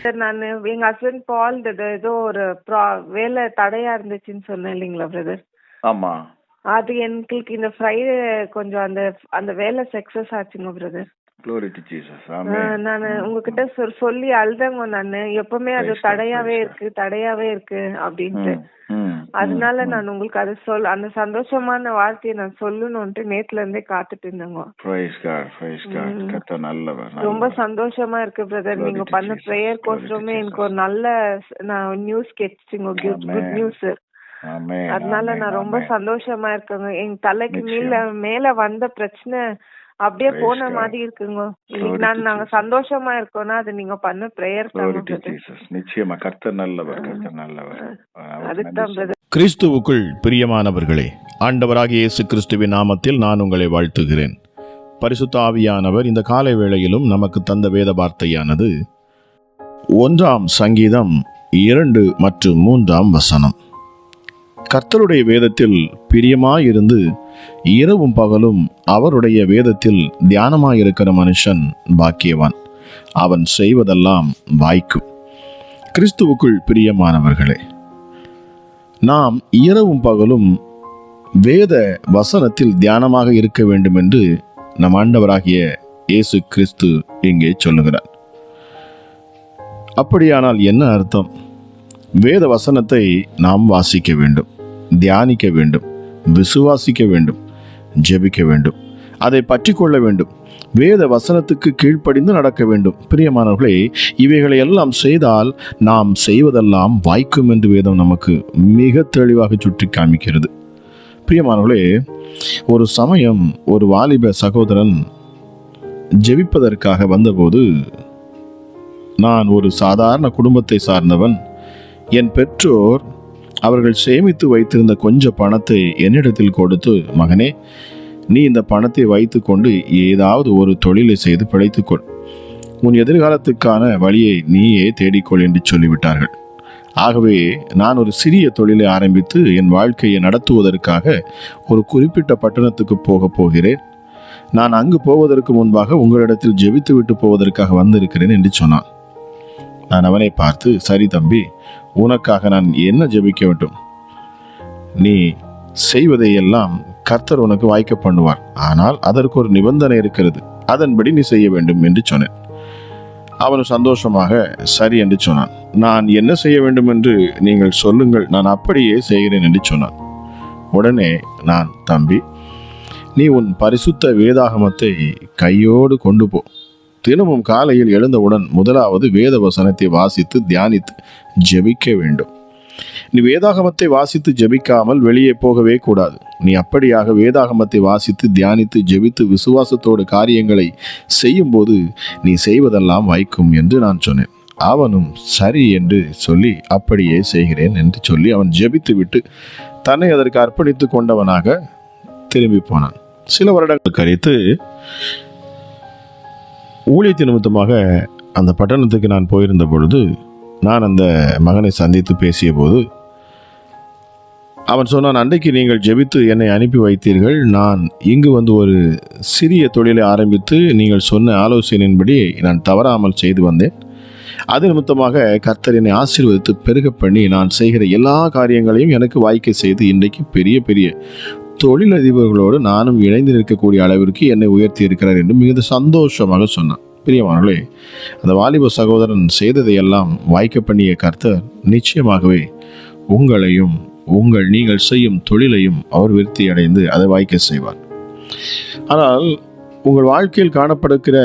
Sir நான் எங்க husband பால் ஏதோ ஒரு வேலை தடையா இருந்துச்சுன்னு சொன்னேன் இல்லைங்களா பிரதர்? ஆமா, அது எங்களுக்கு இந்த ஃப்ரைடே கொஞ்சம் அந்த அந்த வேலை சக்சஸ் ஆச்சுங்க brother. Glory to Jesus. Amen. நான் உங்ககிட்ட சொல்லி அழுதங்க. நான் எப்பவுமே அது தடையாவே இருக்கு அப்படின்ட்டு. அதனால நான் உங்களுக்கு அது அந்த சந்தோஷமான வார்த்தையை நான் சொல்லணும்ட்டு நேத்துல இருந்தே காத்துட்டு இருந்தேங்க. ரொம்ப சந்தோஷமா இருக்கு பிரதர். நீங்க பண்ண பிரேயர் கோசமே எனக்கு ஒரு நல்ல நியூஸ் கிடைச்சுங்க. Good news. அதனால நான் ரொம்ப சந்தோஷமா இருக்கேங்க. எங்க தலைக்கு மேல வந்த பிரச்சனை அப்படியே போன மாதிரி இருக்குங்க. நாங்க சந்தோஷமா இருக்கோம்னா அது நீங்க பண்ண பிரேயர் தான். நிச்சயமா கர்த்தர் நல்லவர், கர்த்தர் நல்லவர். அதுதான் பிரதர். கிறிஸ்துவுக்குள் பிரியமானவர்களே, ஆண்டவராகிய இயேசு கிறிஸ்துவின் நாமத்தில் நான் உங்களை வாழ்த்துகிறேன். பரிசுத்த ஆவியானவர் இந்த காலை வேளையிலும் நமக்கு தந்த வேத வார்த்தையானது 1 சங்கீதம் 2 மற்றும் 3 கர்த்தருடைய வேதத்தில் பிரியமாயிருந்து இரவும் பகலும் அவருடைய வேதத்தில் தியானமாயிருக்கிற மனுஷன் பாக்கியவான், அவன் செய்வதெல்லாம் வாய்க்கும். கிறிஸ்துவுக்குள் பிரியமானவர்களே, நாம் இரவும் பகலும் வேத வசனத்தில் தியானமாக இருக்க வேண்டும் என்று நம் ஆண்டவராகிய இயேசு கிறிஸ்து இங்கே சொல்லுகிறார். அப்படியானால் என்ன அர்த்தம்? வேத வசனத்தை நாம் வாசிக்க வேண்டும், தியானிக்க வேண்டும், விசுவாசிக்க வேண்டும், ஜெபிக்க வேண்டும், அதை பற்றி கொள்ள வேண்டும், வேத வசனத்துக்கு கீழ்ப்படிந்து நடக்க வேண்டும். பிரியமானவர்களே, இவைகளை எல்லாம் செய்தால் நாம் செய்வதெல்லாம் வாய்க்கும் என்று வேதம் நமக்கு மிக தெளிவாக சுட்டி காமிக்கிறது. பிரியமானவர்களே, ஒரு சமயம் ஒரு வாலிப சகோதரன் ஜெபிப்பதற்காக வந்தபோது, நான் ஒரு சாதாரண குடும்பத்தை சார்ந்தவன், என் பெற்றோர் அவர்கள் சேமித்து வைத்திருந்த கொஞ்ச பணத்தை என்னிடத்தில் கொடுத்து, மகனே, நீ இந்த பணத்தை வைத்து கொண்டு ஏதாவது ஒரு தொழிலை செய்து பிழைத்துக்கொள், உன் எதிர்காலத்துக்கான வழியை நீயே தேடிக்கொள் என்று சொல்லிவிட்டார்கள். ஆகவே நான் ஒரு சிறிய தொழிலை ஆரம்பித்து என் வாழ்க்கையை நடத்துவதற்காக ஒரு குறிப்பிட்ட பட்டணத்துக்கு போகிறேன். நான் அங்கு போவதற்கு முன்பாக உங்களிடத்தில் ஜெபித்து விட்டு போவதற்காக வந்திருக்கிறேன் என்று சொன்னான். நான் அவனை பார்த்து, சரி தம்பி, உனக்காக நான் என்ன ஜெபிக்க வேண்டும்? நீ செய்வதையெல்லாம் கர்த்தர் உனக்கு வாய்க்க பண்ணுவார், ஆனால் அதற்கு ஒரு நிபந்தனை இருக்கிறது, அதன்படி நீ செய்ய வேண்டும் என்று சொன்னேன். அவன் சந்தோஷமாக சரி என்று சொன்னான். நான் என்ன செய்ய வேண்டும் என்று நீங்கள் சொல்லுங்கள், நான் அப்படியே செய்கிறேன் என்று சொன்னான். உடனே நான், தம்பி, நீ உன் பரிசுத்த வேதாகமத்தை கையோடு கொண்டு போ. தினமும் காலையில் எழுந்தவுடன் முதலாவது வேத வசனத்தை வாசித்து தியானித்து ஜெபிக்க வேண்டும். நீ வேதாகமத்தை வாசித்து ஜெபிக்காமல் வெளியே போகவே கூடாது. நீ அப்படியாக வேதாகமத்தை வாசித்து தியானித்து ஜெபித்து விசுவாசத்தோடு காரியங்களை செய்யும்போது நீ செய்வதெல்லாம் வாய்க்கும் என்று நான் சொன்னேன். அவனும் சரி என்று சொல்லி அப்படியே செய்கிறேன் என்று சொல்லி அவன் ஜெபித்து விட்டு தன்னை அதற்கு அர்ப்பணித்து கொண்டவனாக திரும்பி போனான். சில வருடங்கள் கழித்து ஊழியத்தின் நிமித்தமாக அந்த பட்டணத்துக்கு நான் போயிருந்த பொழுது, நான் அந்த மகனை சந்தித்து பேசிய போது அவன் சொன்னான், அன்றைக்கு நீங்கள் ஜெபித்து என்னை அனுப்பி வைத்தீர்கள், நான் இங்கு வந்து ஒரு சிறிய தொழிலை ஆரம்பித்து நீங்கள் சொன்ன ஆலோசனையின்படி நான் தவறாமல் செய்து வந்தேன். அது நிமித்தமாக கர்த்தர் என்னை ஆசீர்வதித்து பெருக பண்ணி நான் செய்கிற எல்லா காரியங்களையும் எனக்கு வாய்க்க செய்து இன்றைக்கு பெரிய பெரிய தொழிலதிபர்களோடு நானும் இணைந்து நிற்கக்கூடிய அளவிற்கு என்னை உயர்த்தி இருக்கிறார் என்று மிகுந்த சந்தோஷமாக சொன்னான். பிரியமானவர்களே, அந்த வாலிப சகோதரன் செய்ததையெல்லாம் வாய்க்க பண்ணிய கர்த்தர் நிச்சயமாகவே உங்களையும் நீங்கள் செய்யும் தொழிலையும் அவர் விருத்தி அடைந்து அதை வாய்க்க செய்வார். ஆனால் உங்கள் வாழ்க்கையில் காணப்படுகிற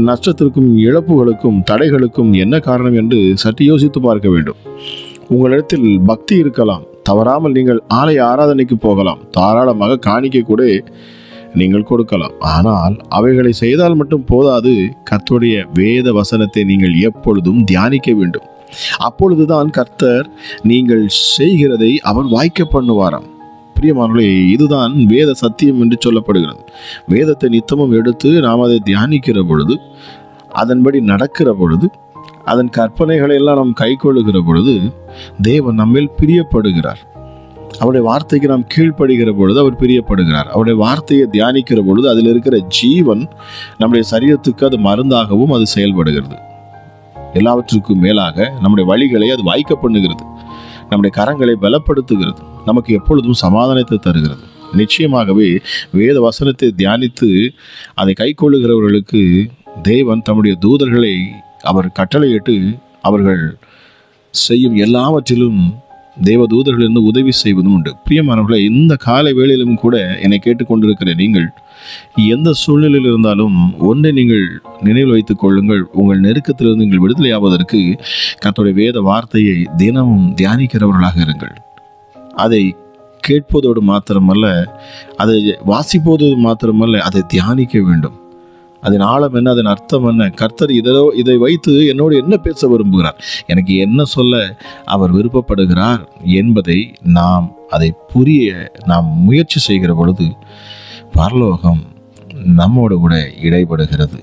நஷ்டத்திற்கும் இழப்புகளுக்கும் தடைகளுக்கும் என்ன காரணம் என்று சற்று யோசித்து பார்க்க வேண்டும். உங்களிடத்தில் பக்தி இருக்கலாம், தவறாமல் நீங்கள் ஆலய ஆராதனைக்கு போகலாம், தாராளமாக காணிக்கை கூட நீங்கள் கொடுக்கலாம். ஆனால் அவைகளை செய்தால் மட்டும் போதாது, கர்த்தருடைய வேத வசனத்தை நீங்கள் எப்பொழுதும் தியானிக்க வேண்டும். அப்பொழுதுதான் கர்த்தர் நீங்கள் செய்கிறதை அவர் வாய்க்க பண்ணுவாராம். பிரியமானவர்களே, இதுதான் வேத சத்தியம் என்று சொல்லப்படுகிறது. வேதத்தை நித்தமும் எடுத்து நாம் அதை தியானிக்கிற பொழுது, அதன்படி நடக்கிற பொழுது, அதன் கற்பனைகளை எல்லாம் நாம் கை கொள்ளுகிற பொழுது தேவன் நம்மில் பிரியப்படுகிறார். அவருடைய வார்த்தைக்கு நாம் கீழ்ப்படுகிற பொழுது அவர் பிரியப்படுகிறார். அவருடைய வார்த்தையை தியானிக்கிற பொழுது அதில் இருக்கிற ஜீவன் நம்முடைய சரீரத்துக்கு அது மருந்தாகவும் அது செயல்படுகிறது. எல்லாவற்றுக்கும் மேலாக நம்முடைய வழிகளை அது வாய்க்க பண்ணுகிறது, நம்முடைய கரங்களை பலப்படுத்துகிறது, நமக்கு எப்பொழுதும் சமாதானத்தை தருகிறது. நிச்சயமாகவே வேத வசனத்தை தியானித்து அதை கைக்கொள்ளுகிறவர்களுக்கு தேவன் தம்முடைய தூதர்களை அவர் கட்டளையிட்டு அவர்கள் செய்யும் எல்லாவற்றிலும் தேவ தூதர்களிருந்து உதவி செய்வதும் உண்டு. பிரியமானவர்களே, இந்த காலை வேளையிலும் கூட என்னை கேட்டுக்கொண்டிருக்கிற நீங்கள் எந்த சூழ்நிலையில் இருந்தாலும் ஒன்றை நீங்கள் நினைவில் வைத்துக் கொள்ளுங்கள். உங்கள் நெருக்கத்திலிருந்து நீங்கள் விடுதலையாவதற்கு கர்த்தருடைய வேத வார்த்தையை தினமும் தியானிக்கிறவர்களாக இருங்கள். அதை கேட்பதோடு மாத்திரமல்ல, அதை வாசிப்பதோடு மாத்திரமல்ல, அதை தியானிக்க வேண்டும். அதன் ஆழம் என்ன, அதன் அர்த்தம் என்ன, கர்த்தர் இதை வைத்து என்னோடு என்ன பேச விரும்புகிறார், எனக்கு என்ன சொல்ல அவர் விருப்பப்படுகிறார் என்பதை அதை புரிய நாம் முயற்சி செய்கிற பொழுது பரலோகம் நம்மோடு கூட இடைபடுகிறது.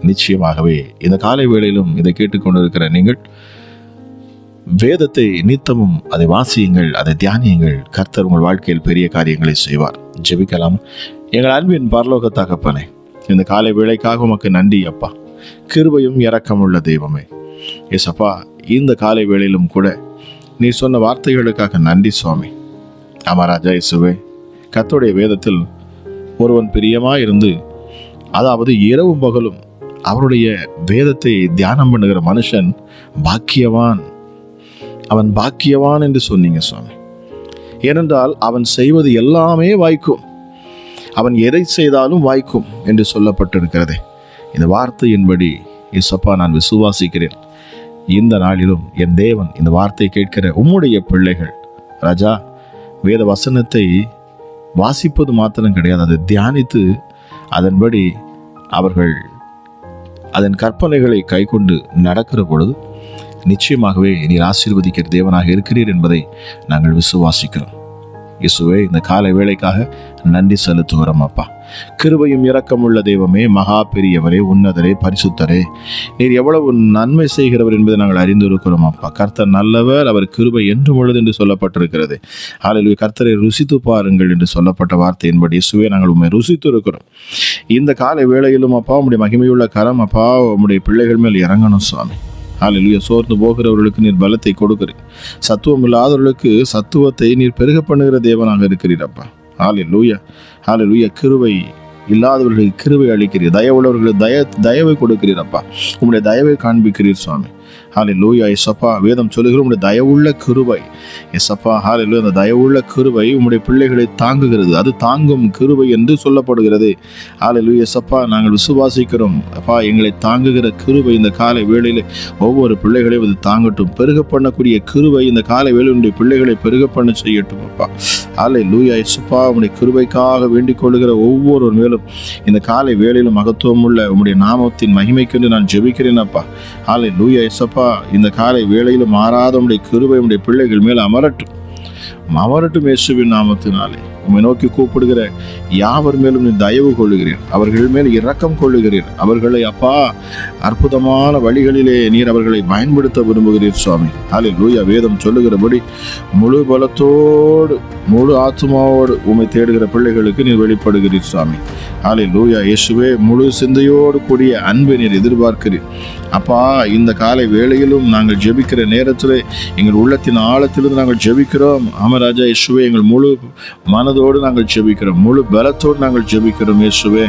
நிச்சயமாகவே இந்த காலை வேளையிலும் இதை கேட்டுக்கொண்டிருக்கிற நீங்கள் வேதத்தை நித்தமும் அதை வாசியுங்கள், அதை தியானியுங்கள். கர்த்தர் உங்கள் வாழ்க்கையில் பெரிய காரியங்களை செய்வார். ஜெபிக்கலாம். எங்கள் அன்பின் பரலோக தகப்பனே, இந்த காலை வேளைக்காக உமக்கு நன்றி அப்பா. கிருபையும் இரக்கமுள்ள தெய்வமே ஏசப்பா, இந்த காலை வேளையிலும் கூட நீ சொன்ன வார்த்தைகளுக்காக நன்றி சுவாமி. அமராஜா இயேசுவே, கர்த்தருடைய வேதத்தில் ஒருவன் பிரியமாயிருந்து, அதாவது இரவும் பகலும் அவருடைய வேதத்தை தியானம் பண்ணுகிற மனுஷன் பாக்கியவான், அவன் பாக்கியவான் என்று சொன்னீங்க சுவாமி. ஏனென்றால் அவன் செய்வது எல்லாமே வாய்க்கும், அவன் எதை செய்தாலும் வாய்க்கும் என்று சொல்லப்பட்டிருக்கிறதே. இந்த வார்த்தையின்படி இயேசப்பா நான் விசுவாசிக்கிறேன். இந்த நாளிலும் என் தேவன், இந்த வார்த்தை கேட்கிற உம்முடைய பிள்ளைகள் ராஜா, வேத வசனத்தை வாசிப்பது மாத்திரம் கிடையாது, அதை தியானித்து அதன்படி அவர்கள் அதன் கற்பனைகளை கைக்கொண்டு நடக்கிற பொழுது நிச்சயமாகவே நீர் ஆசீர்வதிக்கிற தேவனாக இருக்கிறீர் என்பதை நாங்கள் விசுவாசிக்கிறோம். இயேசுவே, இந்த காலை வேளைக்காக நன்றி செலுத்துகிறோம் அப்பா. கிருபையும் இரக்கமுள்ள தெய்வமே, மகா பெரியவரே, உன்னதரே, பரிசுத்தரே, நீர் எவ்வளவு நன்மை செய்கிறவர் என்பதை நாங்கள் அறிந்திருக்கிறோம் அப்பா. கர்த்தர் நல்லவர், அவர் கிருபை என்றும் உள்ளது என்று சொல்லப்பட்டிருக்கிறது. ஹல்லேலூயா. கர்த்தரை ருசித்து பாருங்கள் என்று சொல்லப்பட்ட வார்த்தையின்படி இயேசுவே நாங்கள் உண்மை ருசித்து இருக்கிறோம். இந்த காலை வேளையிலும் அப்பா உம்முடைய மகிமையுள்ள கரம் அப்பா உம்முடைய பிள்ளைகள் மேல் இறங்கணும் சுவாமி. ஹல்லேலூயா. சோர்ந்து போகிறவர்களுக்கு நீர் பலத்தை கொடுக்கிறீர், சத்துவம் இல்லாதவர்களுக்கு சத்துவத்தை நீர் பெருக பண்ணுகிற தேவனாக இருக்கிறீர் அப்பா. ஹல்லேலூயா. ஹல்லேலூயா. கிருபை இல்லாதவர்களுக்கு கிருபை அளிக்கிறீர், தயவுள்ளவர்களுக்கு தயவை கொடுக்கிறீர் அப்பா. உம்முடைய தயவை காண்பிக்கிறீர் சுவாமி. ஹல்லேலூயா. எஸ்அப்பா, வேதம் சொல்லுகிற உம்முடைய தயவுள்ள கிருபை எஸ்அப்பா. ஹல்லேலூயா. அந்த தயவுள்ள கிருபை உம்முடைய பிள்ளைகளை தாங்குகிறது, அது தாங்கும் கிருபை என்று சொல்லப்படுகிறது. ஹல்லேலூயா. எஸ்அப்பா, நாங்கள் விசுவாசிக்கிறோம் அப்பா. எங்களை தாங்குகிற கிருபை இந்த காலை வேளையில் ஒவ்வொரு பிள்ளைகளையும் அது தாங்கட்டும். பெருக பண்ணக்கூடிய கிருபை இந்த காலை வேளையில் உடைய பிள்ளைகளை பெருக பண்ண செய்யட்டும் அப்பா. ஹல்லேலூயா. எஸ்அப்பா, உம்முடைய கிருபைக்காக வேண்டிக் கொள்ளுகிற ஒவ்வொரு மேலும் இந்த காலை வேளையிலும் மகத்துவம் உள்ள உம்முடைய நாமத்தின் மகிமைக்கென்று நான் ஜெபிக்கிறேன் அப்பா. ஹல்லேலூயா. எஸ்அப்பா, இந்த காலை வேளையில் மாறாத உம்முடைய கிருபை உம்முடைய பிள்ளைகள் மேல் அமரட்டும் இயேசுவின் நாமத்தினாலே. உம்மை நோக்கி கூப்பிடுகிற யாவர் மேலும் நீ தயவு கொள்ளுகிறீர், அவர்கள் மேல் இரக்கம் கொள்ளுகிறீர். அவர்களை அப்பா அற்புதமான வழிகளிலே நீர் அவர்களை பயன்படுத்த விரும்புகிறீர் சுவாமி. ஹல்லேலூயா. வேதம் சொல்லுகிறபடி முழு பலத்தோடு முழு ஆத்மாவோடு உம்மை தேடுகிற பிள்ளைகளுக்கு நீர் வெளிப்படுகிறீர் சுவாமி. ஹல்லேலூயா. இயேசுவே, முழு சிந்தையோடு கூடிய அன்பை நீர் எதிர்பார்க்கிறீர் அப்பா. இந்த காலை வேளையிலும் நாங்கள் ஜெபிக்கிற நேரத்தில் எங்கள் உள்ளத்தின் ஆழத்திலிருந்து நாங்கள் ஜெபிக்கிறோம். ஆமராஜா இயேசுவே, எங்கள் முழு மனதோடு நாங்கள் ஜெபிக்கிறோம், முழு பலத்தோடு நாங்கள் ஜெபிக்கிறோம் இயேசுவே.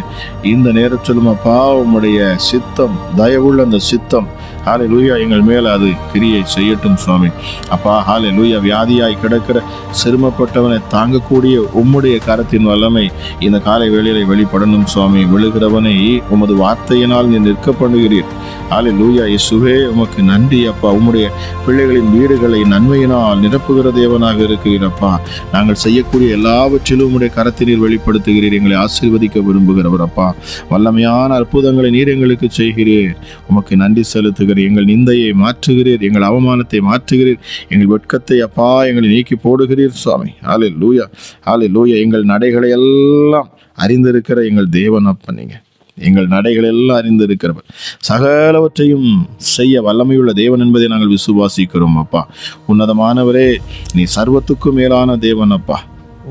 இந்த நேரத்திலும் அப்பா உம்முடைய சித்தம், தயவுள்ள அந்த சித்தம் ஹல்லேலூயா எங்கள் மேல் அது கிரியை செய்யட்டும் சுவாமி அப்பா. ஹல்லேலூயா. வியாதியாய் கிடக்கிற சிறுமப்பட்டவனை தாங்கக்கூடிய உம்முடைய கரத்தின் வல்லமை இந்த காலை வேளையிலே வெளிப்படணும் சுவாமி. விழுகிறவனை உமது வார்த்தையினால் நீ நிற்க பண்ணுகிறீர். ஹல்லேலூயா. இயேசுவே, உமக்கு நன்றி அப்பா. உம்முடைய பிள்ளைகளின் வீடுகளை நன்மையினால் நிரப்புகிற தேவனாக இருக்கிறீர் அப்பா. நாங்கள் செய்யக்கூடிய எல்லாவற்றிலும் உம்முடைய கரத்தை நீர் வெளிப்படுத்துகிறீர். எங்களை ஆசீர்வதிக்க விரும்புகிறவர் அப்பா. வல்லமையான அற்புதங்களை நீர் எங்களுக்கு செய்கிறீர். உமக்கு நன்றி செலுத்துகிறீர். எங்கள் நிந்தையை மாற்றுகிறீர், எங்கள் அவமானத்தை மாற்றுகிறீர், எங்கள் வெட்கத்தை அப்பா எங்களை நீக்கி போடுகிறீர் சுவாமி. ஹல்லேலூயா. ஹல்லேலூயா. எங்கள் நடைகளை எல்லாம் அறிந்திருக்கிற எங்கள் தேவன் அப்பா. நீங்க எங்கள் நடைகள் எல்லாம் அறிந்திருக்கிறவர், சகலவற்றையும் செய்ய வல்லமையுள்ள தேவன் என்பதை நாங்கள் விசுவாசிக்கிறோம் அப்பா. உன்னதமானவரே, நீ சர்வத்துக்கும் மேலான தேவன் அப்பா.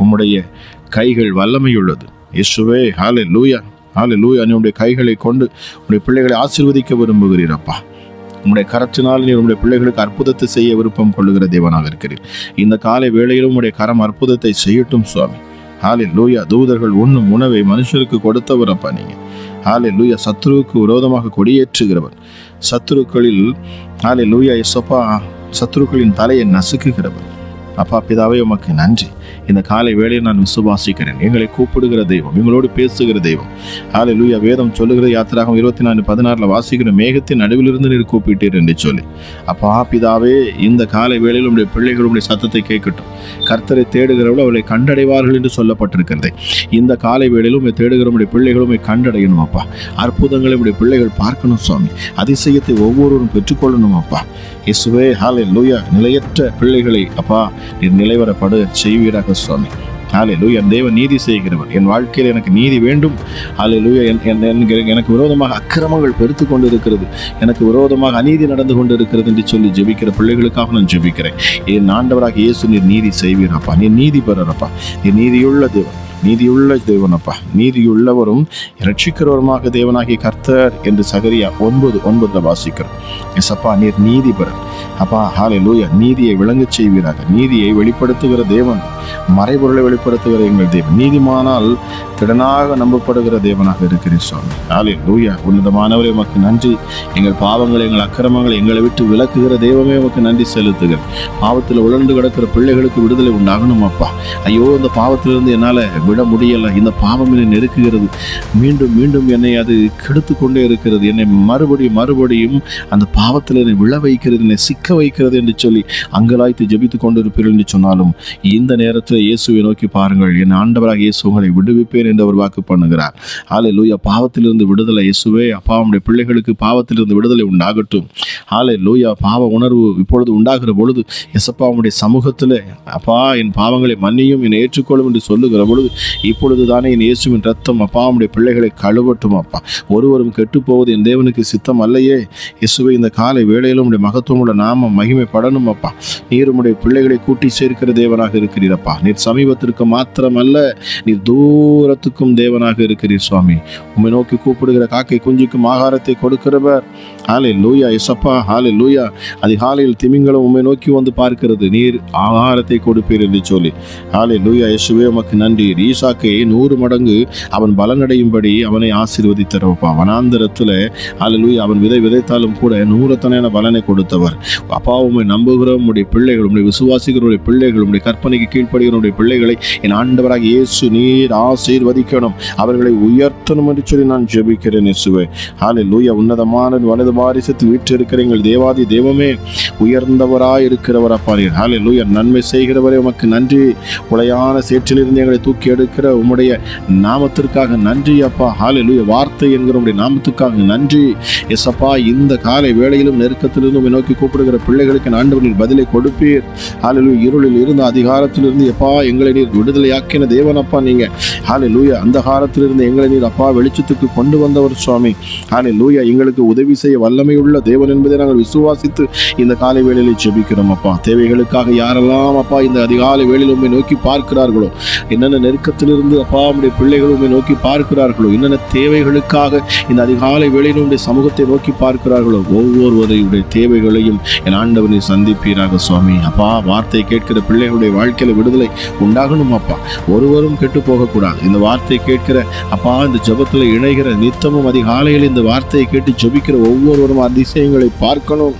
உம்முடைய கைகள் வல்லமையுள்ளது இயேசுவே. ஹல்லேலூயா. ஹல்லேலூயா. நீ உடைய கைகளை கொண்டு உடைய பிள்ளைகளை ஆசீர்வதிக்க விரும்புகிறீர் அப்பா. உம்முடைய கரத்தினால் நீர் உம்முடைய பிள்ளைகளுக்கு அற்புதத்தை செய்ய விருப்பம் கொள்ளுகிற தேவனாக இருக்கிறீர். இந்த காலை வேளையிலும் உம்முடைய கரம் அற்புதத்தை செய்யட்டும் சுவாமி. ஹல்லேலூயா. தூதர்கள் உண்ணும் உணவை மனுஷருக்கு கொடுத்தவரப்பா நீங்க. ஹல்லேலூயா. சத்துருவுக்கு விரோதமாக கொடியேற்றுகிறவர், சத்துருக்களில் ஹல்லேலூயா இயேசுப்பா சத்துருக்களின் தலையை நசுக்குகிறவர். அப்பா பிதாவே உமக்கு நன்றி. இந்த காலை வேளையை நான் விசுவாசிக்கிறேன். எங்களை கூப்பிடுகிற தெய்வம், எங்களோடு பேசுகிற தெய்வம். ஹல்லேலூயா. வேதம் சொல்லுகிற யாத்திராகமம் 24:16 வாசிக்கிற மேகத்தின் நடுவிலிருந்து நீர் கூப்பிட்டீர் என்று சொல்லி, அப்பா பிதாவே இந்த காலை வேளையில் உடைய பிள்ளைகளுடைய சத்தத்தை கேட்கட்டும். கர்த்தரை தேடுகிறவர்கள் அவளை கண்டடைவார்கள் என்று சொல்லப்பட்டிருக்கிறது. இந்த காலை வேளையிலும் தேடுகிறவருடைய பிள்ளைகளும் கண்டடையணும் அப்பா. அற்புதங்களை உடைய பிள்ளைகள் பார்க்கணும் சுவாமி. அதிசயத்தை ஒவ்வொருவரும் பெற்றுக்கொள்ளணும் அப்பா. இயேசுவே ஹல்லேலூயா. நிலையற்ற பிள்ளைகளை அப்பா நீர் நிலைவரப்படு செய்வீராக சுவாமி. ஹல்லேலூயா. தேவன் நீதி செய்கிறவர். என் வாழ்க்கையில் எனக்கு நீதி வேண்டும். ஹல்லேலூயா. எனக்கு விரோதமாக அக்கிரமங்கள் பெருத்து கொண்டு இருக்கிறது, எனக்கு விரோதமாக அநீதி நடந்து கொண்டு இருக்கிறது என்று சொல்லி ஜெபிக்கிற பிள்ளைகளுக்காக நான் ஜெபிக்கிறேன். என் ஆண்டவராக இயேசு நீர் நீதி செய்வீரப்பா. நீர் நீதி பெறப்பா. நீர் நீதியுள்ள தேவன், நீதியுள்ள தேவனப்பா. நீதியுள்ளவரும் இரட்சிக்கிறவருமாக தேவனாகிய கர்த்தர் என்று சகரியா 9:9 வாசிக்கிறோம். எசப்பா நீர் நீதி பெற அப்பா. ஹல்லேலூயா. நீதியை விளங்கச் செய்வீராக. நீதியை வெளிப்படுத்துகிற தேவன், மறைபொருளை வெளிப்படுத்துகிற எங்கள் தேவன், நீதிமானால் திடனாக நம்பப்படுகிற தேவனாக இருக்கிறீர் சுவாமி. ஹல்லேலூயா. உன்னதமானவரே உமக்கு நன்றி. எங்கள் பாவங்களை, எங்கள் அக்கிரமங்களை எங்களை விட்டு விலக்குகிற தெய்வமே உமக்கு நன்றி செலுத்துகிறேன். பாவத்தில் உழந்து கிடக்கிற பிள்ளைகளுக்கு விடுதலை உண்டாகணும் அப்பா. ஐயோ இந்த பாவத்திலிருந்து என்னால் விட முடியலை, இந்த பாவம் என்னை நெருக்குகிறது, மீண்டும் மீண்டும் என்னை அது கெடுத்து கொண்டே இருக்கிறது, என்னை மறுபடியும் அந்த பாவத்தில் என்னை விழ வைக்கிறது, என்னை சிக்க வைக்கிறது என்று சொல்லி அங்கலாய்த்து ஜெபித்துக் கொண்டிருப்பீர்கள் என்று சொன்னாலும் இந்த நேரத்தில் இயேசுவை நோக்கி பாருங்கள். என் ஆண்டவராக இயேசு உங்களை விடுவிப்பேன் என்று அவர் வாக்கு பண்ணுகிறார். ஹல்லேலூயா. பாவத்திலிருந்து விடுதலை இயேசுவே அப்பா. உம்முடைய பிள்ளைகளுக்கு பாவத்திலிருந்து விடுதலை உண்டாகட்டும். ஹல்லேலூயா. பாவ உணர்வு இப்பொழுது உண்டாகிற பொழுது எசப்பா உம்முடைய சமூகத்தில் அப்பா என் பாவங்களை மன்னியும், என்னை ஏற்றுக்கொள்ளும் என்று சொல்லுகிற பொழுது இப்பொழுது தானே என் இயேசுவின் ரத்தம் அப்பா உம்முடைய பிள்ளைகளை கழுவட்டும் அப்பா. ஒருவரும் கெட்டுப்போவது என் தேவனுக்கு சித்தம் அல்லையே. இயேசுவே இந்த காலை வேளையிலும் உம்முடைய மகத்துவமுள்ள நாமம் மகிமைப்படணும் அப்பா. நீர் உம்முடைய பிள்ளைகளை கூட்டி சேர்க்கிற தேவனாக இருக்கிறீரப்பா. நீர் சமீபத்திற்கு மாத்திரமல்ல, நீர் தூரத்துக்கும் தேவனாக இருக்கிறீர் சுவாமி. உம்மை நோக்கி கூப்பிடுகிற காக்கை குஞ்சுக்கும் ஆகாரத்தை கொடுக்கிறவர். ஹல்லேலூயா. இயேசப்பா ஹல்லேலூயா. அதிகாலையில் திமிங்கலம் உம்மை நோக்கி வந்து பார்க்கிறது, நீர் ஆகாரத்தை கொடுப்பீர் என்று சொல்லி. ஹல்லேலூயா. இயேசுவே உமக்கு நன்றி. ஈசாக்கை 100 மடங்கு அவன் பலனடையும்படி அவனை ஆசீர்வதித்தரப்பா. வனாந்தரத்தில் ஹல்லேலூயா அவன் விதைத்தாலும் கூட 100 பலனை கொடுத்தவர் அப்பா. உம்மை நம்புகிற உம்முடைய பிள்ளைகள், உம்முடைய விசுவாசிகளுடைய பிள்ளைகள், உம்முடைய கற்பனைக்கு கீழ்ப்படுகிற பிள்ளைகளை என் ஆண்டவராக இயேசு நீர் ஆசீர்வதிக்கணும், அவர்களை உயர்த்தணும் என்று சொல்லி நான் ஜெபிக்கிறேன் இயேசுவே. ஹல்லேலூயா. உன்னதமான வலது வாரிசத்தில் வீற்றிருக்கிற எங்கள் தேவாதி தேவமே, உயர்ந்தவராய் இருக்கிறவர் அப்பா நீர். ஹல்லேலூயா. நன்மை செய்கிறவரே உமக்கு நன்றி. உளையான சேற்றிலிருந்து எங்களை தூக்கி எடுக்கிற உம்முடைய நாமத்திற்காக நன்றி அப்பா. ஹல்லேலூயா. வார்த்தை என்கிற உம்முடைய நாமத்துக்காக நன்றி எசப்பா. இந்த காலை வேளையிலும் நெருக்கத்திலிருந்து உம்மை நோக்கி கூப்பிடுகிற பிள்ளைகளுக்கு ஆண்டவர் நீர் பதிலை கொடுப்பீர். ஹல்லேலூயா. இருளில் இருந்து அதிகாரத்திலிருந்து எப்பா எங்களை நீர் விடுதலையாக்கின தேவனப்பா நீங்க. ஹல்லேலூயா. அந்த காலத்திலிருந்து எங்களை நீர் அப்பா வெளிச்சத்துக்கு கொண்டு வந்தவர் சுவாமி. ஹல்லேலூயா. எங்களுக்கு உதவி செய்ய வல்லமையுள்ள தேவன் என்பதை நாங்கள் விசுவாசித்து இந்த காலை வேளையில் ஜெபிக்கிறோம் அப்பா. தேவைகளுக்காக யாரெல்லாம் அப்பா இந்த அதிகாலை வேளையில் உம்மை நோக்கி பார்க்கிறார்களோ, என்னென்ன நெருக்கத்திலிருந்து அப்பா உம்முடைய பிள்ளைகள் உம்மை நோக்கி பார்க்கிறார்களோ, என்னென்ன தேவைகளுக்காக இந்த அதிகாலை வேளையில் உம்முடைய சமூகத்தை நோக்கி பார்க்கிறார்களோ, ஒவ்வொருவருடைய தேவைகளையும் என் ஆண்டவனை சந்திப்பீராக சுவாமி. அப்பா வார்த்தை கேட்கிற பிள்ளைகளுடைய வாழ்க்கையில விடுதலை உண்டாகணும் அப்பா. ஒருவரும் கெட்டு போகக்கூடாது. இந்த வார்த்தை கேட்கிற அப்பா, இந்த ஜெபத்துல இணைகிற நித்தமும் அதிகாலையில் இந்த வார்த்தையை கேட்டு ஜெபிக்கிற ஒவ்வொருவரும் அதிசயங்களை பார்க்கணும்,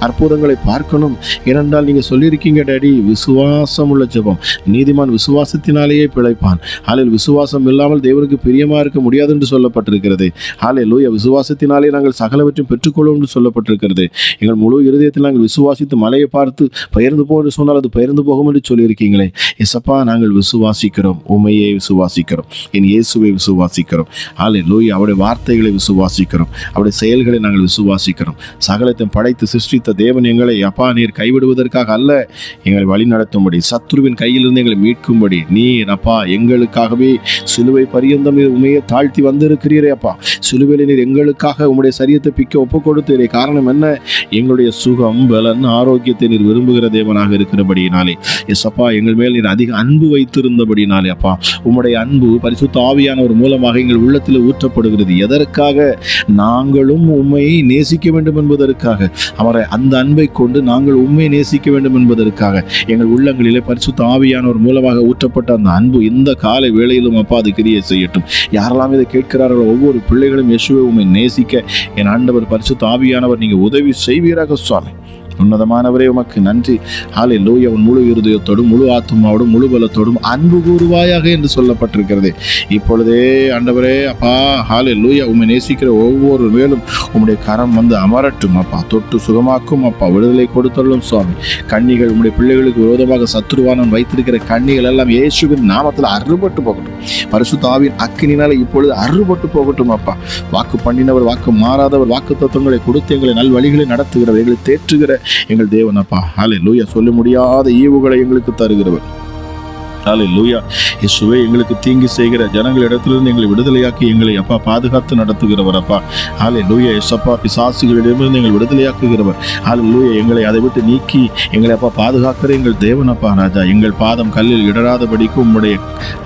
அற்புதங்களை பார்க்கணும். ஏனென்றால் நீங்க சொல்லியிருக்கீங்க டாடி, விசுவாசம் உள்ள ஜெபம் நீதிமான் விசுவாசத்தினாலேயே பிழைப்பான். ஹல்லேலூயா. விசுவாசம் இல்லாமல் தேவனுக்கு பிரியமா இருக்க முடியாது என்று சொல்லப்பட்டிருக்கிறது. ஹல்லேலூயா. விசுவாசத்தினாலே நாங்கள் சகலவற்றையும் பெற்றுக்கொள்வோம் என்று சொல்லப்பட்டிருக்கிறது. எங்கள் முழு இருதயத்தில் நாங்கள் விசுவாசித்து மலையை பார்த்து பெயர்ந்து போ என்று சொன்னால் அது பெயர்ந்து போகும் என்று சொல்லியிருக்கீங்களே. எசப்பா நாங்கள் விசுவாசிக்கிறோம், உம்மையே விசுவாசிக்கிறோம், என் இயேசுவை விசுவாசிக்கிறோம். ஹல்லேலூயா. அவருடைய வார்த்தைகளை விசுவாசிக்கிறோம், அவருடைய செயல்களை நாங்கள் விசுவாசிக்கிறோம். சகலத்தையும் படைத்து சிருஷ்டித்த தேவன் எங்களை அப்பா நீர் கைவிடுவதற்காக அல்ல, எங்களை வழி நடத்தும்படி, சத்ருவின் கையிலிருந்து எங்களை மீட்கும்படி நீர் அப்பா எங்களுக்காகவே சிலுவை பரியந்தம் நீர் உண்மையை தாழ்த்தி வந்திருக்கிறீரே அப்பா. சிலுவையில் நீர் எங்களுக்காக உம்முடைய சரீரத்தை பிக்க ஒப்பு கொடுத்தீரே. காரணம் என்ன? எங்களுடைய சுகம், பலன், ஆரோக்கியத்தை நீர் விரும்புகிற தேவனாக இருக்கிறபடியினாலே எஸ் அப்பா, எங்கள் மேல் நீர் அதிக அன்பு வைத்திருந்தபடினாலே அப்பா, உம்முடைய அன்பு பரிசுத்த ஆவியானவர் மூலமாக எங்கள் உள்ளத்தில் ஊற்றப்படுகிறது. எதற்காக? நாங்களும் உம்மை நேசிக்க வேண்டும் என்பதற்காக. அவரை அந்த அன்பை கொண்டு நாங்கள் உம்மை நேசிக்க வேண்டும் என்பதற்காக எங்கள் உள்ளங்களிலே பரிசுத்த ஆவியானவர் மூலமாக ஊற்றப்பட்ட அந்த அன்பு இந்த காலை வேளையிலும் அப்பா அது கிரியை செய்யட்டும். யாரெல்லாம் இதை கேட்கிறார்களோ ஒவ்வொரு பிள்ளைகளும் இயேசுவை உம்மை நேசிக்க என் ஆண்டவர் பரிசுத்த ஆவியானவர் நீங்க உதவி செய்வீராக சுவாமி. உன்னதமானவரே உமக்கு நன்றி. ஹல்லேலூயா. உன் முழு இருதயத்தோடும் முழு ஆத்துமாவோடும் முழு பலத்தோடும் அன்பு கூறுவாயாக என்று சொல்லப்பட்டிருக்கிறது. இப்பொழுதே ஆண்டவரே அப்பா ஹல்லேலூயா, உம்மை நேசிக்கிற ஒவ்வொரு மேலும் உம்முடைய கரம் வந்து அமரட்டும் அப்பா. தொட்டு சுகமாக்கும் அப்பா. விடுதலை கொடுத்தள்ளும் சுவாமி. கண்ணிகள் உம்முடைய பிள்ளைகளுக்கு விரோதமாக சத்துருவானன் வைத்திருக்கிற கண்ணிகள் எல்லாம் இயேசுவின் நாமத்தில் அறுபட்டு போகட்டும். பரிசுத்த ஆவியின் அக்கினினால இப்பொழுது அறுபட்டு போகட்டும் அப்பா. வாக்கு பண்ணினவர், வாக்கு மாறாதவர், வாக்கு தத்துவங்களை கொடுத்து எங்களை நல் வழிகளை நடத்துகிறவர், எங்களை தேற்றுகிற எங்கள் தேவன் அப்பா. ஹல்லேலூயா. சொல்ல முடியாத ஈவுகளை எங்களுக்கு தருகிறவர். ஹல்லேலூயா. இயேசுவே, எங்களுக்கு தீங்கு செய்கிற ஜனங்களிடத்திலிருந்து எங்களை விடுதலையாக்கி எங்களை அப்பா பாதுகாத்து நடத்துகிறவர் அப்பா. ஹல்லேலூயா. இயேசப்பா, பிசாசுகளிடமிருந்து எங்களை விடுதலையாக்குகிறவர். ஹல்லேலூயா. எங்களை அதை விட்டு நீக்கி எங்களை அப்பா பாதுகாக்கிற எங்கள் தேவன் அப்பா ராஜா. எங்கள் பாதம் கல்லில் இடராதபடிக்கு உம்முடைய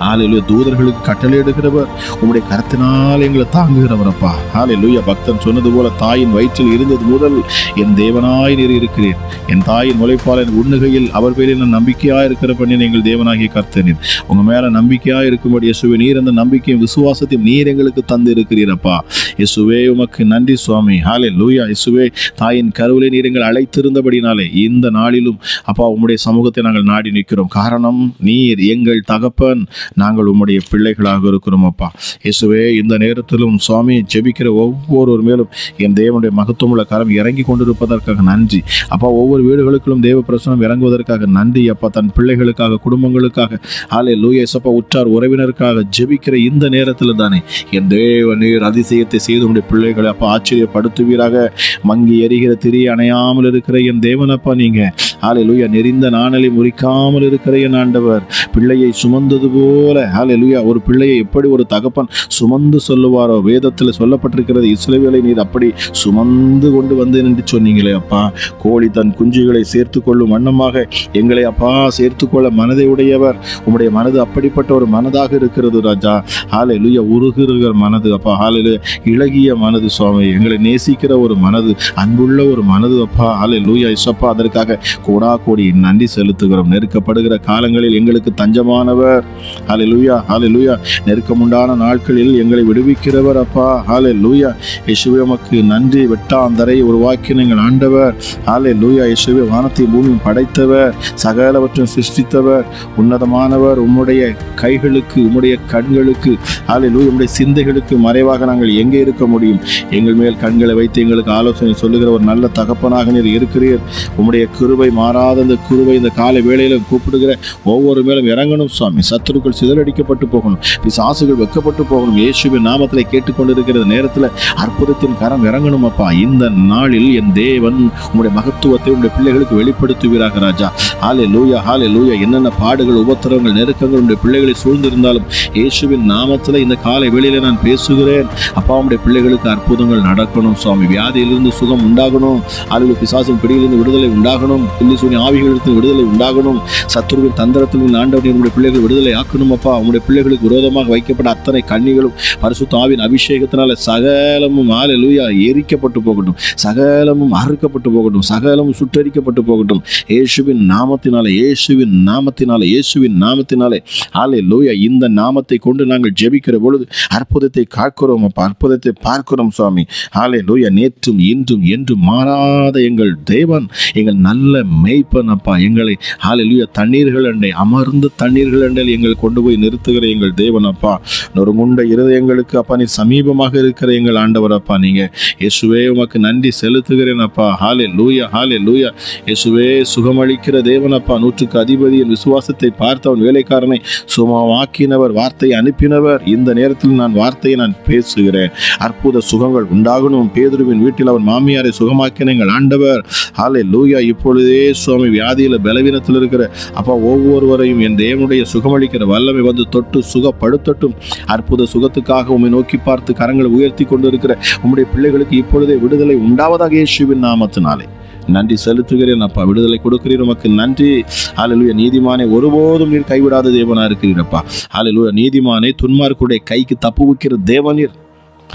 ஹல்லேலூயா தூதர்களுக்கு கட்டளையிடுகிறவர். உம்முடைய கரத்தினால் எங்களை தாங்குகிறவர் அப்பா. ஹல்லேலூயா. பக்தன் சொன்னது போல தாயின் வயிற்றில் இருந்தது முதல் என் தேவனாய் நீர் இருக்கிறேன். என் தாயின் முளைப்பால் என் உண்ணுகையில் அவர் பேரில் நான் நம்பிக்கையாக இருக்கிற பண்ணின எங்கள் தேவனாகிய கர்த்தர் உங்க மேல நம்பிக்கையா இருக்கும்படி இயேசுவே நீர் அந்த நம்பிக்கையும் விசுவாசத்தையும் நீர் எங்களுக்கு தந்து இருக்கிறீரப்பா. இயேசுவே உமக்கு நன்றி சுவாமி. ஹல்லேலூயா. இயேசுவே, தாயின் கருவிலே நீர் எங்களை அழைத்திருந்தபடினாலே இந்த நாளிலும் அப்பா உம்முடைய சமூகத்தை நாங்கள் நாடி நிற்கிறோம். காரணம் நீர் எங்கள் தகப்பன், நாங்கள் உம்முடைய பிள்ளைகளாக இருக்கிறோம் அப்பா. இயேசுவே, இந்த நேரத்திலும் சுவாமி ஜெபிக்கிற ஒவ்வொரு மேலும் என் தேவனுடைய மகத்துவமுள்ள கரம் இறங்கி கொண்டிருப்பதற்காக நன்றி அப்பா. ஒவ்வொரு வீடுகளுக்கும் தேவ பிரசனம் இறங்குவதற்காக நன்றி அப்பா. தன் பிள்ளைகளுக்காக, குடும்பங்களுக்காக ஹல்லேலூயா இயேசப்பா, உற்றார் உறவினருக்காக ஜெபிக்கிற இந்த நேரத்தில் தானே என் தேவ நீர் அதிசயத்தை செய்து உடைய பிள்ளைகளை அப்பா ஆச்சரியப்படுத்துவீராக. மங்கி எரிகிற திரி அணையாமல் இருக்கிற என் தேவனப்பா நீங்க. ஹல்லேலூயா. நெறிந்த நாணலை முறிக்காமல் இருக்கிற என் ஆண்டவர். பிள்ளையை சுமந்தது போல ஹல்லேலூயா, ஒரு பிள்ளையை எப்படி ஒரு தகப்பன் சுமந்து சொல்லுவாரோ வேதத்தில் சொல்லப்பட்டிருக்கிறது. இஸ்ரவேலை நீர் அப்படி சுமந்து கொண்டு வந்தேன் என்று சொன்னீங்களே அப்பா. கோழி தன் குஞ்சுகளை சேர்த்து கொள்ளும் வண்ணமாக எங்களை அப்பா சேர்த்துக்கொள்ள மனதை உடையவர். உம்முடைய மனது அப்படிப்பட்ட ஒரு மனதாக இருக்கிறது ராஜா. ஹல்லேலூயா. உருகுகிற மனது அப்பா. ஹல்லேலூயா. இளகிய மனது சுவாமி. எங்களை நேசிக்கிற ஒரு மனது, அன்புள்ள ஒரு மனது அப்பா. ஹல்லேலூயா இயேசப்பா, அதற்காக கோடா கோடி நன்றி செலுத்துகிறோம். நெருக்கப்படுகிற காலங்களில் எங்களுக்கு தஞ்சமானவர். ஹல்லேலூயா. ஹல்லேலூயா. நெருக்கமுண்டான நாட்களில் எங்களை விடுவிக்கிறவர் அப்பா. ஹல்லேலூயா. இயேசுவே உமக்கு நன்றி. வெட்டாந்தரை உருவாக்கின எங்கள் ஆண்டவர். ஹல்லேலூயா. இயேசுவே, வானத்தை பூமியும் படைத்தவர், சகலவற்றையும் சிருஷ்டித்தவர், உன்னதமானவர். உம்முடைய கைகளுக்கு, உம்முடைய கண்களுக்கு ஹல்லேலூயா உம்முடைய சிந்தைகளுக்கு மறைவாக நாங்கள் எங்கே இருக்க முடியும்? எங்கள் மேல் கண்களை வைத்து எங்களுக்கு ஆலோசனை சொல்லுகிற ஒரு நல்ல தகப்பனாக நீர் இருக்கிறீர். உம்முடைய கிருபை மாறாத இந்த கிருபை இந்த காலை வேளையில கூப்பிடுகிற ஒவ்வொரு மேலும் இறங்கணும் சுவாமி. சத்துருக்கள் சிதறடிக்கப்பட்டு போகணும், பிசாசுகள் வெக்கப்பட்டு போகணும். இயேசுவின் நாமத்தில் கேட்டுக்கொண்டிருக்கிற நேரத்தில் அற்புதத்தின் கரம் இறங்கணும் அப்பா. இந்த நாளில் என் தேவன் உம்முடைய மகத்துவத்தை உம்முடைய பிள்ளைகளுக்கு வெளிப்படுத்துவீராக ராஜா. ஹல்லேலூயா. ஹல்லேலூயா. என்னென்ன பாடுகள், உபத்திரவங்கள், நெருக்கங்கள் உடைய பிள்ளைகளை சூழ்ந்திருந்தாலும் இயேசுவின் நாமத்தில் இந்த காலை வேளையில நான் பேசுகிறேன் அப்பா. உடைய பிள்ளைகளுக்கு அற்புதங்கள் நடக்கணும் சுவாமி. வியாதியிலிருந்து சுகம் உண்டாகணும். அல்லது பிசாசின் பிடியிலிருந்து விடுதலை உண்டாகணும். பில்லி சூனி ஆவிகளிலிருந்து விடுதலை உண்டாகணும். சத்துருவின் தந்திரத்தில் ஆண்டவனை உடைய பிள்ளைகள் விடுதலை ஆக்கணும் அப்பா. உடைய பிள்ளைகளுக்கு விரோதமாக வைக்கப்பட்ட அத்தனை கண்ணிகளும் பரிசுத்த ஆவியின் அபிஷேகத்தினால சகலமும் ஹல்லேலூயா எரிக்கப்பட்டு போகட்டும், சகலமும் அறுக்கப்பட்டு போகட்டும், சகலமும் சுட்டரிக்கப்பட்டு போகட்டும். இயேசுவின் நாமத்தினாலே, இயேசுவின் நாமத்தினாலே, இயேசுவின் நாமத்தினாலே ஹல்லேலூயா. இந்த நாமத்தை கொண்டு நாங்கள் ஜெபிக்கிற பொழுது அற்புதத்தை காக்கிறோம் அப்பா, அற்புதத்தை பார்க்கிறோம் சுவாமி. ஹல்லேலூயா. நேற்றும் இன்றும் என்றும் மாறாத எங்கள் தேவன், எங்கள் நல்ல மேய்ப்பன் அப்பா. எங்களை ஹல்லேலூயா தண்ணீர்கள் அண்டை, அமர்ந்த தண்ணீர்கள் அண்டை எங்கள் கொண்டு போய் நிறுத்துகிற எங்கள் தேவன் அப்பா. நொறுங்குண்ட இருதயங்களுக்கு அப்பா நீ சமீபமாக இருக்கிற எங்கள் ஆண்டவர் அப்பா. நீங்க இயேசுவே உமக்கு நன்றி செலுத்துகிறேன் அப்பா. ஹல்லேலூயா. ஹல்லேலூயா. இயேசுவே சுகமளிக்கிற தேவன் அப்பா. 100க்கு அதிபதியின் விசுவாசத்தை பார்த்து படுத்தவன் வேலைக்காரனை சுகமாக்கினவர், வார்த்தையை அனுப்பினவர். இந்த நேரத்தில் நான் வார்த்தையை நான் பேசுகிறேன். அற்புத சுகங்கள் உண்டாகணும். பேதுருவின் வீட்டில் அவன் மாமியாரை சுகமாக்கின எங்கள் ஆண்டவர். ஹல்லேலூயா. இப்பொழுதே சுவாமி வியாதியில பலவீனத்தில் இருக்கிற அப்பா ஒவ்வொருவரையும் என் தேவனுடைய சுகமளிக்கிற வல்லமை வந்து தொட்டு சுகப்படுத்தட்டும். அற்புத சுகத்துக்காக உம்மை நோக்கி பார்த்து கரங்களை உயர்த்தி கொண்டு இருக்கிற உம்முடைய பிள்ளைகளுக்கு இப்பொழுதே விடுதலை உண்டாவதாக இயேசுவின் நாமத்தினாலே நன்றி செலுத்துகிறேன் அப்பா. விடுதலை கொடுக்கிறீர், உமக்கு நன்றி. ஹல்லேலூயா. நீதிமானை ஒருபோதும் நீர் கைவிடாத தேவனா இருக்கிறீரப்பா. ஹல்லேலூயா. நீதிமானை துன்மார்க்குடைய கைக்கு தப்புவிக்கிற தேவனீர்.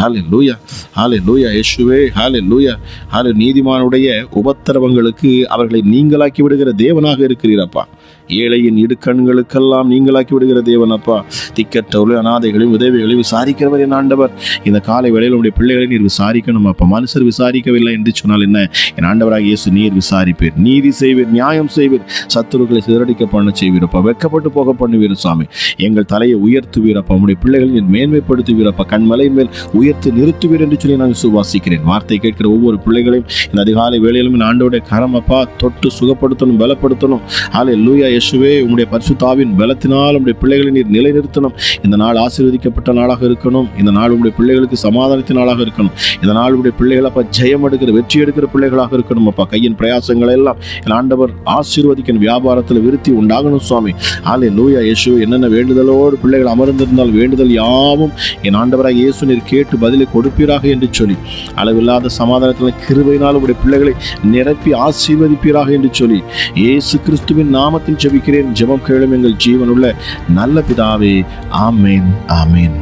ஹல்லேலூயா. ஹல்லேலூயா. இயேசுவே. ஹல்லேலூயா. நீதிமானுடைய உபத்திரவங்களுக்கு அவர்களை நீங்களாக்கி விடுகிற தேவனாக இருக்கிறீரப்பா. ஏழையின் இடுக்கண்களுக்கெல்லாம் நீங்களாக்கி விடுகிற தேவனப்பா. திக்கற்றவர்களையும் அநாதைகளையும் உதவிகளையும் விசாரிக்கிறவர் என் ஆண்டவர். இந்த காலை வேளையில் உடைய பிள்ளைகளை நீர் விசாரிக்கணும் அப்பா. மனுஷர் விசாரிக்கவில்லை என்று சொன்னால் என்ன, என் ஆண்டவராக இயேசு நீர் விசாரிப்பீர், நீதி செய்வீர், நியாயம் செய்வீர், சத்துருக்களை சிதறடிக்க பண்ண செய்வீரப்பா. வெட்கப்பட்டு போக பண்ணுவீர் சுவாமி. எங்கள் தலையை உயர்த்துவீரப்பா. உடைய பிள்ளைகளை நீர் மேன்மைப்படுத்துவீரப்பா. கண்மலை மேல் உயர்த்தி நிறுத்துவீர் என்று சொல்லி நான் விசுவாசிக்கிறேன். வார்த்தை கேட்கிற ஒவ்வொரு பிள்ளைகளையும் இந்த அதிகாலை வேளையிலும் என் ஆண்டவருடைய கரம் அப்பா தொட்டு சுகப்படுத்தணும், பலப்படுத்தணும். ஹல்லேலூயா. இயேசுவே, உம்முடைய பரிசுத்த ஆவியின் பலத்தினால் உம்முடைய பிள்ளைகளை நீர் நிலைநிறுத்தணும். இந்த நாள் ஆசீர்வதிக்கப்பட்ட நாளாக இருக்கணும். இந்த நாள் உம்முடைய பிள்ளைகளுக்கு சமாதானத்தின் நாளாக இருக்கணும். இந்த நாள் உம்முடைய பிள்ளைகள் அப்பா ஜெயம் எடுக்கிற, வெற்றி எடுக்கிற பிள்ளைகளாக இருக்கணும் அப்பா. கையின் பிரயாசங்களை எல்லாம் என் ஆண்டவர் ஆசீர்வதிக்கணும். வியாபாரத்தில் விருத்தி உண்டாகணும் சுவாமி. ஹல்லேலூயா. இயேசுவே, என்னென்ன வேண்டுதலோடு பிள்ளைகள் அமர்ந்திருந்தால் வேண்டுதல் யாவும் என் ஆண்டவராக இயேசு நீர் கேட்டு பதிலை கொடுப்பீராக என்று சொல்லி அளவில்லாத சமாதானத்தில் கிருபையினால் உடைய பிள்ளைகளை நிரப்பி ஆசீர்வதிப்பீராக என்று சொல்லி இயேசு கிறிஸ்துவின் நாமத்தில் ஜெபிக்கிறேன். ஜெபம் கேளும் எங்கள் ஜீவனுள்ள நல்ல பிதாவே. ஆமேன். ஆமேன்.